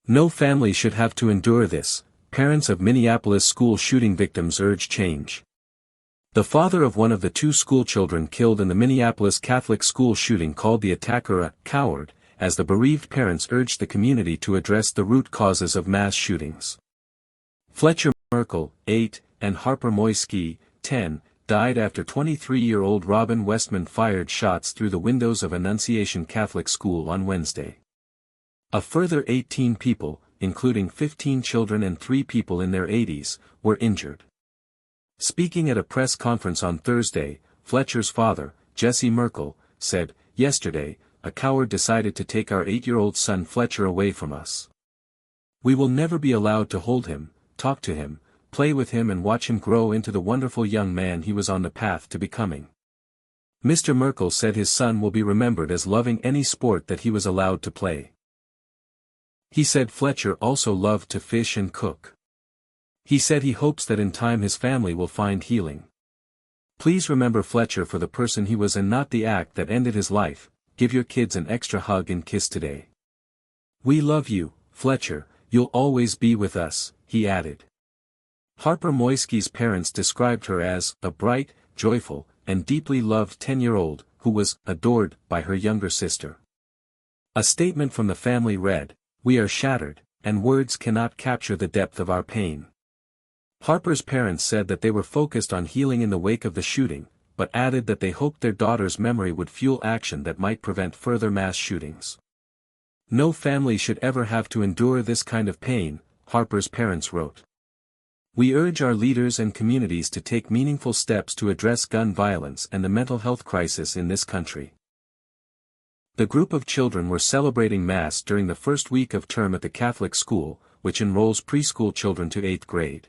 No family should have to endure this, parents of Minneapolis school shooting victims urge change. The father of one of the two schoolchildren killed in the Minneapolis Catholic school shooting called the attacker a coward, as the bereaved parents urged the community to address the root causes of mass shootings. Fletcher Merkel, 8, and Harper Moyski, 10, died after 23-year-old Robin Westman fired shots through the windows of Annunciation Catholic School on Wednesday. A further 18 people, including 15 children and 3 people in their 80s, were injured. Speaking at a press conference on Thursday, Fletcher's father, Jesse Merkel, said, "Yesterday, a coward decided to take our 8-year-old son Fletcher away from us. We will never be allowed to hold him, talk to him, play with him and watch him grow into the wonderful young man he was on the path to becoming." Mr. Merkel said his son will be remembered as loving any sport that he was allowed to play. He said Fletcher also loved to fish and cook. He said he hopes that in time his family will find healing. "Please remember Fletcher for the person he was and not the act that ended his life. Give your kids an extra hug and kiss today. We love you, Fletcher, you'll always be with us," he added. Harper Moyski's parents described her as a bright, joyful, and deeply loved 10-year-old, who was adored by her younger sister. A statement from the family read, "We are shattered, and words cannot capture the depth of our pain." Harper's parents said that they were focused on healing in the wake of the shooting, but added that they hoped their daughter's memory would fuel action that might prevent further mass shootings. "No family should ever have to endure this kind of pain," Harper's parents wrote. "We urge our leaders and communities to take meaningful steps to address gun violence and the mental health crisis in this country." The group of children were celebrating Mass during the first week of term at the Catholic school, which enrolls preschool children to 8th grade.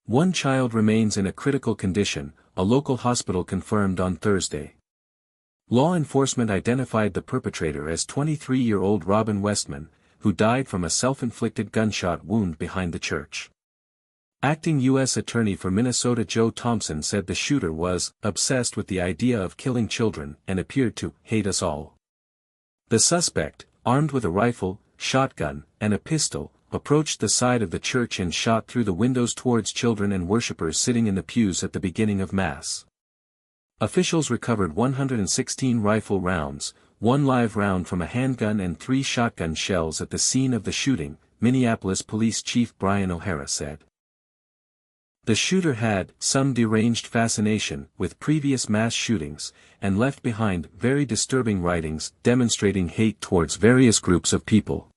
One child remains in a critical condition, a local hospital confirmed on Thursday. Law enforcement identified the perpetrator as 23-year-old Robin Westman, who died from a self-inflicted gunshot wound behind the church. Acting U.S. Attorney for Minnesota Joe Thompson said the shooter was obsessed with the idea of killing children and appeared to hate us all. The suspect, armed with a rifle, shotgun, and a pistol, approached the side of the church and shot through the windows towards children and worshippers sitting in the pews at the beginning of Mass. Officials recovered 116 rifle rounds, 1 live round from a handgun and 3 shotgun shells at the scene of the shooting, Minneapolis Police Chief Brian O'Hara said. The shooter had some deranged fascination with previous mass shootings, and left behind very disturbing writings demonstrating hate towards various groups of people.